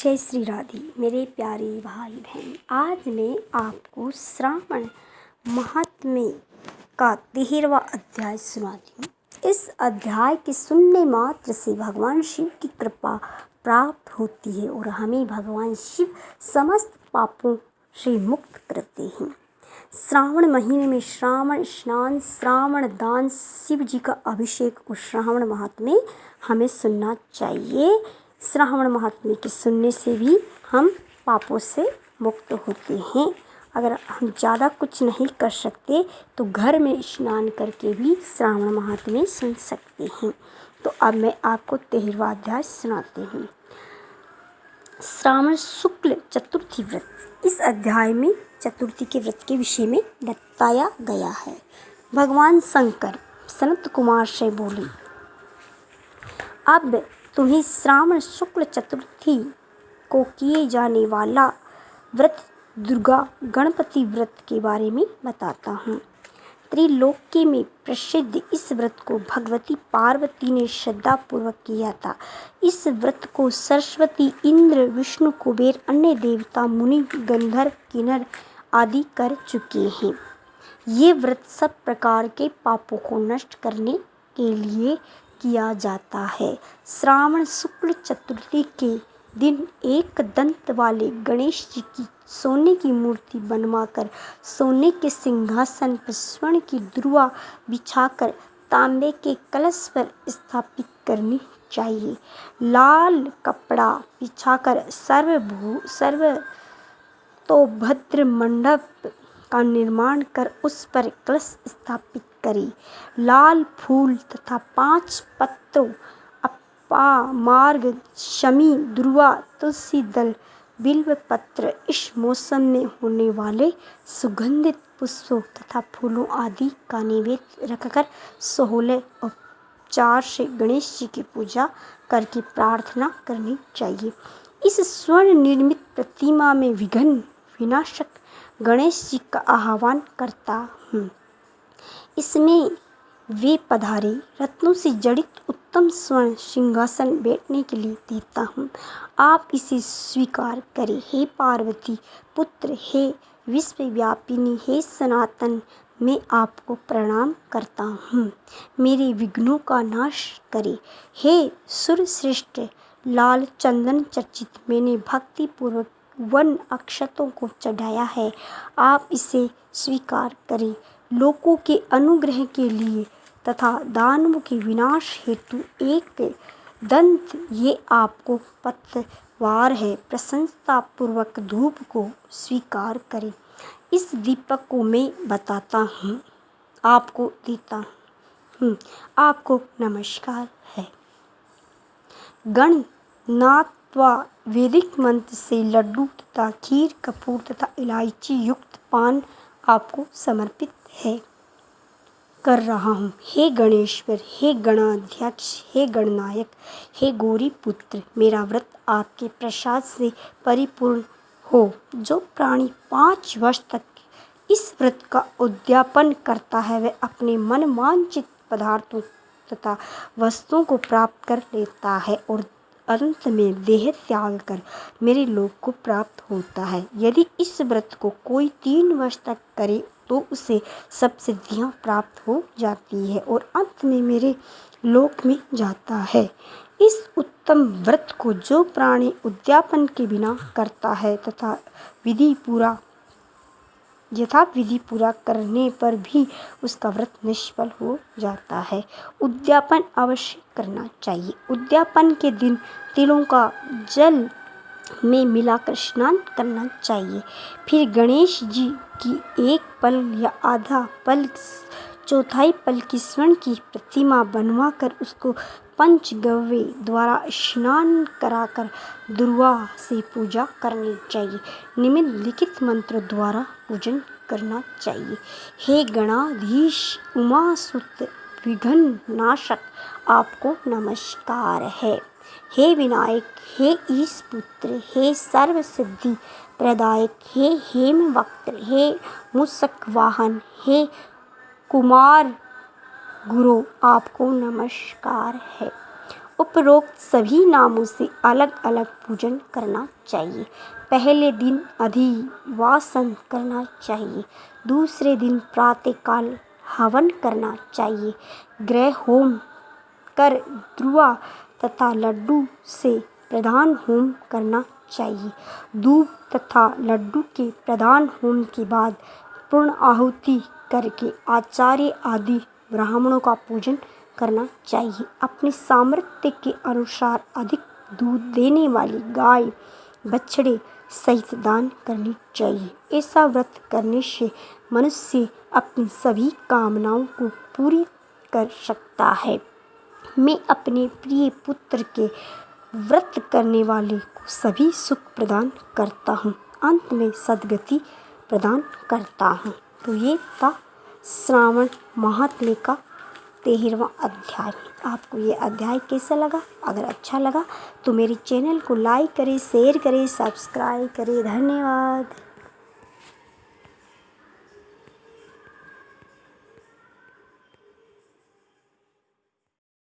जय श्री राधे मेरे प्यारे भाई बहन। आज मैं आपको श्रावण महात्म्य का 13वां अध्याय सुनाती हूँ। इस अध्याय के सुनने मात्र से भगवान शिव की कृपा प्राप्त होती है और हमें भगवान शिव समस्त पापों से मुक्त करते हैं। श्रावण महीने में श्रावण स्नान, श्रावण दान, शिव जी का अभिषेक और श्रावण महात्म्य हमें सुनना चाहिए। श्रावण महात्म्य के सुनने से भी हम पापों से मुक्त होते हैं। अगर हम ज़्यादा कुछ नहीं कर सकते तो घर में स्नान करके भी श्रावण महात्म्य सुन सकते हैं। तो अब मैं आपको 13वां अध्याय सुनाती हूँ। श्रावण शुक्ल चतुर्थी व्रत। इस अध्याय में चतुर्थी के व्रत के विषय में बताया गया है। भगवान शंकर सनत कुमार से बोले, अब तुम्हें श्रावण शुक्ल चतुर्थी को किए जाने वाला व्रत दुर्गा गणपति व्रत के बारे में बताता हूँ। त्रिलोकी में प्रसिद्ध इस व्रत को भगवती पार्वती ने श्रद्धापूर्वक किया था। इस व्रत को सरस्वती, इंद्र, विष्णु, कुबेर, अन्य देवता, मुनि, गंधर्व, किन्नर आदि कर चुके हैं। ये व्रत सब प्रकार के पापों को नष्ट करने के लिए किया जाता है। श्रावण शुक्ल चतुर्थी के दिन एक दंत वाले गणेश जी की सोने की मूर्ति बनवाकर सोने के सिंहासन पर स्वर्ण की दुर्वा बिछाकर तांबे के कलश पर स्थापित करनी चाहिए। लाल कपड़ा बिछाकर सर्वतोभद्र मंडप का निर्माण कर उस पर कलश स्थापित करें। लाल फूल तथा 5 पत्रों अपामार्ग, शमी, दुर्वा, तुलसी दल, बिल्व पत्र, इस मौसम में होने वाले सुगंधित पुष्पों तथा फूलों आदि का नैवेद्य रखकर 16 उपचार से गणेश जी की पूजा करके प्रार्थना करनी चाहिए। इस स्वर्ण निर्मित प्रतिमा में विघ्न विनाशक गणेश जी का आह्वान करता हूँ। इसमें वे पधारे रत्नों से जड़ित उत्तम स्वर्ण सिंहासन बैठने के लिए देता हूँ। आप इसे स्वीकार करें। हे पार्वती पुत्र, हे विश्वव्यापिनी, हे सनातन, मैं आपको प्रणाम करता हूँ। मेरे विघ्नों का नाश करें। हे सुरश्रेष्ठ, लाल चंदन चर्चित मैंने भक्ति पूर्वक वन अक्षतों को चढ़ाया है। आप इसे स्वीकार करें। लोकों के अनुग्रह के लिए तथा दानवों के विनाश हेतु एक दंत ये आपको पतवार है। प्रसन्नता पूर्वक धूप को स्वीकार करें। इस दीपक को मैं बताता हूँ, आपको देता हूँ। आपको नमस्कार है। गणनात्वा वैदिक मंत्र से लड्डू तथा खीर, कपूर तथा इलायची युक्त पान आपको समर्पित है कर रहा हूँ। हे गणेश्वर, हे गणाध्यक्ष, हे गणनायक, हे गौरी पुत्र, मेरा व्रत आपके प्रसाद से परिपूर्ण हो। जो प्राणी 5 वर्ष तक इस व्रत का उद्यापन करता है वह अपने मन वांछित पदार्थों तथा वस्तुओं को प्राप्त कर लेता है और अंत में देह त्याग कर मेरे लोक को प्राप्त होता है। यदि इस व्रत को कोई 3 वर्ष तक करे तो उसे सब सिद्धियां प्राप्त हो जाती है और अंत में मेरे लोक में जाता है। इस उत्तम व्रत को जो प्राणी उद्यापन के बिना करता है तथा विधि पूरा करने पर भी उसका व्रत निष्फल हो जाता है। उद्यापन अवश्य करना चाहिए। उद्यापन के दिन तिलों का जल में मिलाकर स्नान करना चाहिए। फिर गणेश जी की 1 पल या आधा पल, चौथाई पल की स्वर्ण की प्रतिमा बनवाकर उसको पंचगव्य द्वारा स्नान कराकर दुर्वा से पूजा करनी चाहिए। निम्नलिखित मंत्र द्वारा पूजन करना चाहिए। हे गणाधीश, उमासुत, विघ्न नाशक, आपको नमस्कार है। हे विनायक, हे ईश पुत्र, हे सर्व सिद्धि प्रदायक, हे हेमवक्त्र, हे मूषक वाहन, हे कुमार गुरु, आपको नमस्कार है। उपरोक्त सभी नामों से अलग अलग पूजन करना चाहिए। पहले दिन अधिवासन करना चाहिए, दूसरे दिन प्रातःकाल हवन करना चाहिए। गृह होम कर द्रुआ तथा लड्डू से प्रधान होम करना चाहिए। दूध तथा लड्डू के प्रधान होम के बाद पूर्ण आहुति करके आचार्य आदि ब्राह्मणों का पूजन करना चाहिए। अपने सामर्थ्य के अनुसार अधिक दूध देने वाली गाय बछड़े सहित दान करनी चाहिए। ऐसा व्रत करने से मनुष्य अपनी सभी कामनाओं को पूरी कर सकता है। मैं अपने प्रिय पुत्र के व्रत करने वाले को सभी सुख प्रदान करता हूँ, अंत में सद्गति प्रदान करता हूँ। तो ये था श्रावण महात्म्य का 13वां अध्याय। आपको ये अध्याय कैसा लगा? अगर अच्छा लगा तो मेरे चैनल को लाइक करें, शेयर करें, सब्सक्राइब करें। धन्यवाद।